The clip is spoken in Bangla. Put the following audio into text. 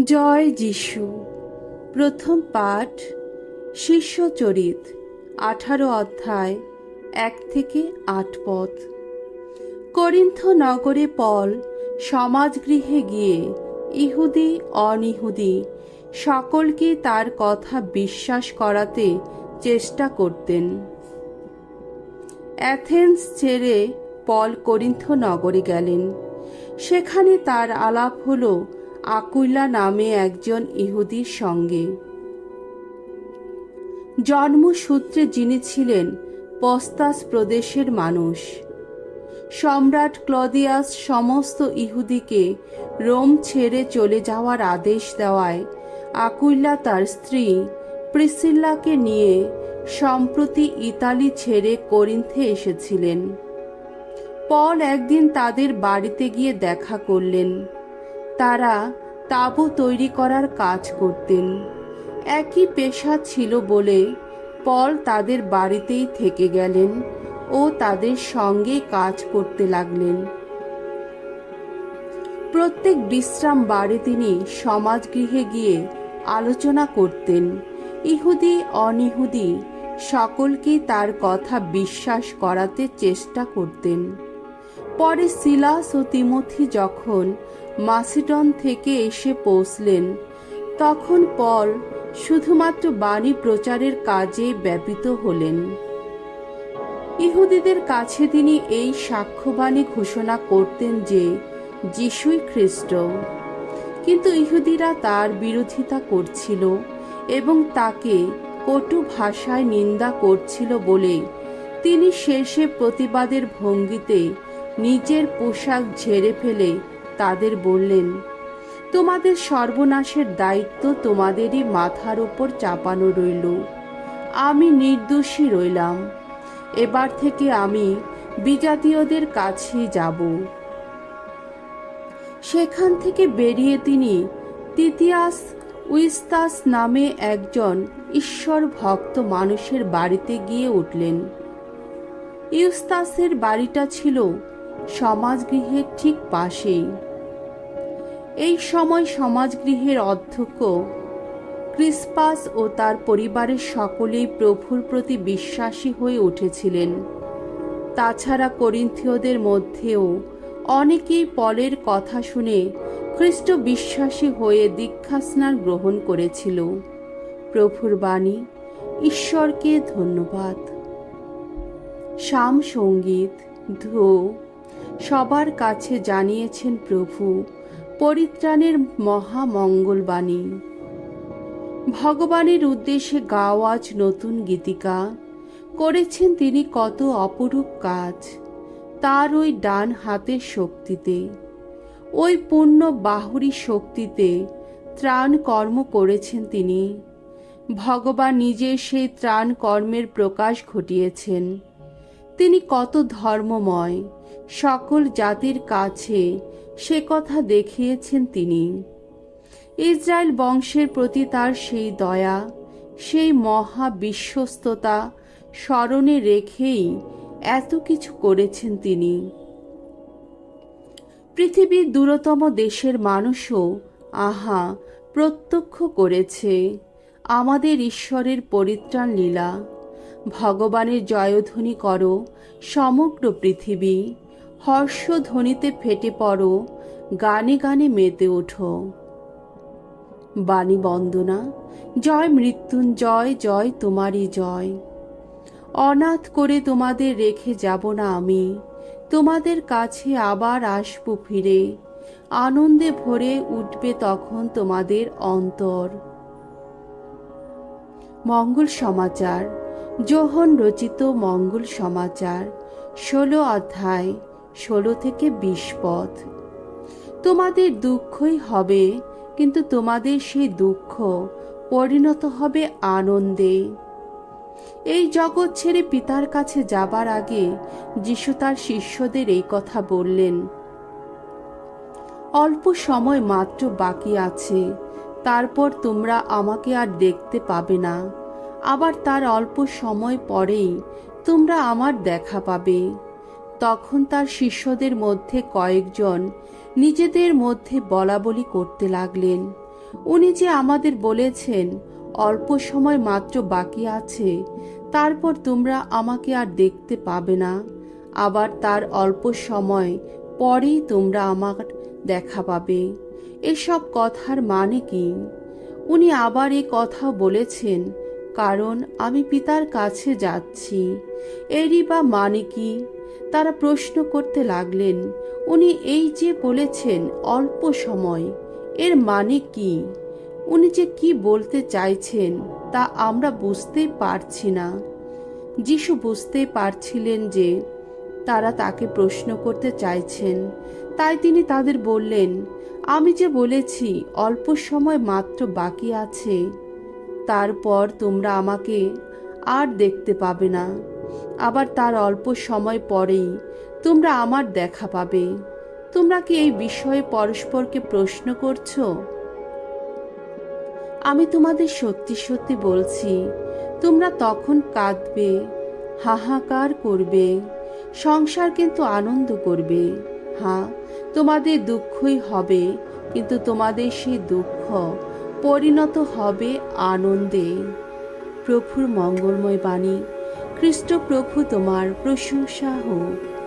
জয় যিশু। প্রথম পাঠ শিষ্যচরিত 18 অধ্যায় 1 থেকে 8 পদ। করিন্থ নগরে পল সমাজগৃহে গিয়ে ইহুদি অনিহুদি সকলকে তার কথা বিশ্বাস করাতে চেষ্টা করতেন। অ্যাথেন্স ছেড়ে পল করিন্থ নগরে গেলেন। সেখানে তার আলাপ হলো আকুইলা নামে একজন ইহুদির সঙ্গে। জন্মসূত্রে যিনি ছিলেন পস্তাস প্রদেশের মানুষ। সম্রাট ক্লদিয়াস সমস্ত ইহুদিকে রোম ছেড়ে চলে যাওয়ার আদেশ দেওয়ায় আকুইলা তার স্ত্রী প্রিসিল্লাকে নিয়ে সম্প্রতি ইতালি ছেড়ে করিন্থে এসেছিলেন। পল একদিন তাদের বাড়িতে গিয়ে দেখা করলেন। তারা তাঁবু তৈরি করার কাজ করতেন। একই পেশা ছিল বলে পল তাদের বাড়িতেই থেকে গেলেন ও তাদের সঙ্গে কাজ করতে লাগলেন। প্রত্যেক বিশ্রাম বারে তিনি সমাজগৃহে গিয়ে আলোচনা করতেন। ইহুদি অনিহুদি সকলকেই তার কথা বিশ্বাস করাতে চেষ্টা করতেন। পরে সিলাস ও তিমোথি যখন মাসিডন থেকে এসে পৌঁছলেন, তখন পল শুধুমাত্র বাণী প্রচারের কাজে ব্যাপৃত হলেন। ইহুদিদের কাছে তিনি এই সাক্ষ্যবাণী ঘোষণা করতেন যে যিশুই খ্রিস্ট। কিন্তু ইহুদিরা তার বিরোধিতা করছিল এবং তাকে কটু ভাষায় নিন্দা করছিল বলে তিনি শেষে প্রতিবাদের ভঙ্গিতে নিজের পোশাক ঝেড়ে ফেলে তাদের বললেন, তোমাদের সর্বনাশের দায়িত্ব তোমাদেরই মাথার উপর চাপানো রইল। আমি নির্দোষী রইলাম। এবার থেকে আমি বিজাতীয়দের কাছেই যাব। সেখান থেকে বেরিয়ে তিনি তিতিয়াস উইস্তাস নামে একজন ঈশ্বর ভক্ত মানুষের বাড়িতে গিয়ে উঠলেন। ইউস্তাসের বাড়িটা ছিল সমাজগৃহের ঠিক পাশেই। এই সময় সমাজগৃহের অধ্যক্ষ ক্রিসপাস ও তার পরিবারের সকলেই প্রভুর প্রতি বিশ্বাসী হয়ে উঠেছিলেন। তাছাড়া করিন্থীয়দের মধ্যেও অনেকেই পলের কথা শুনে খ্রিস্ট বিশ্বাসী হয়ে দীক্ষাস্নান গ্রহণ করেছিল। প্রভুর বাণী। ঈশ্বরকে ধন্যবাদ। সাম সঙ্গীত ধো সবার কাছে জানিয়েছেন প্রভু পরিত্রাণের মহামঙ্গলবাণী। ভগবানের উদ্দেশ্যে গাও আজ নতুন গীতিকা। করেছেন তিনি কত অপরূপ কাজ তার ওই ডান হাতের শক্তিতে। ওই পূর্ণ বাহুরি শক্তিতে ত্রাণ কর্ম করেছেন তিনি। ভগবান নিজে সেই ত্রাণ কর্মের প্রকাশ ঘটিয়েছেন। তিনি কত ধর্মময়, সকল জাতির কাছে সে কথা দেখিয়েছেন তিনি। ইসরায়েল বংশের প্রতি তার সেই দয়া, সেই মহা বিশ্বস্ততা স্মরণে রেখেই এত কিছু করেছেন তিনি। পৃথিবীর দূরতম দেশের মানুষও আহা প্রত্যক্ষ করেছে আমাদের ঈশ্বরের পরিত্রাণ লীলা। ভগবানের জয়ধ্বনি করো সমগ্র পৃথিবী, হর্ষধ্বনিতে ফেটে পড়ো, গানে গানে মেতে ওঠো। বাণী বন্দনা। জয় মৃত্যুঞ্জয়, জয় তোমারই জয়। অনাথ করে তোমাদের রেখে যাব না আমি, তোমাদের কাছে আবার আসবো ফিরে। আনন্দে ভরে উঠবে তখন তোমাদের অন্তর। মঙ্গল সমাচার। যোহন রচিত মঙ্গল সমাচার 16 অধ্যায় 16 থেকে 20 পদ। তোমাদের দুঃখই হবে, কিন্তু তোমাদের সেই দুঃখ পরিণত হবে আনন্দে। এই জগৎ ছেড়ে পিতার কাছে যাবার আগে যিশু তার শিষ্যদের এই কথা বললেন, অল্প সময় মাত্র বাকি আছে, তারপর তোমরা আমাকে আর দেখতে পাবে না। আবার তার অল্প সময় পরেই তোমরা আমার দেখা পাবে। তখন তার শিষ্যদের মধ্যে কয়েকজন নিজেদের মধ্যে বলাবলি করতে লাগলেন, উনি যে আমাদের বলেছেন অল্প সময় মাত্র বাকি আছে, তারপর তোমরা আমাকে আর দেখতে পাবে না, আবার তার অল্প সময় পরেই তোমরা আমার দেখা পাবে। এসব কথার মানে কি? উনি আবার এই কথা বলেছেন কারণ আমি পিতার কাছে যাচ্ছি। এরই বা মানে কি? তারা প্রশ্ন করতে লাগলেন, উনি এই যে বলেছেন অল্প সময়, এর মানে কি? উনি যে কি বলতে চাইছেন তা আমরা বুঝতেই পারছি না। যিশু বুঝতেই পারছিলেন যে তারা তাকে প্রশ্ন করতে চাইছেন, তাই তিনি তাদের বললেন, আমি যে বলেছি অল্প সময় মাত্র বাকি আছে, তারপর তোমরা আমাকে আর দেখতে পাবে না, আবার তার অল্প সময় পরেই তোমরা আমার দেখা পাবে। তোমরা কি এই বিষয়ে পরস্পরকে প্রশ্ন করছো? আমি তোমাদের সত্যি সত্যি বলছি, তোমরা তখন কাঁদবে, হাহাকার করবে, সংসার কিন্তু আনন্দ করবে। হ্যাঁ, তোমাদের দুঃখই হবে, কিন্তু তোমাদের সেই দুঃখ পরিণত হবে আনন্দে। প্রভুর মঙ্গলময় বাণী। খ্রিস্ট প্রভু তোমার প্রশংসা হোক।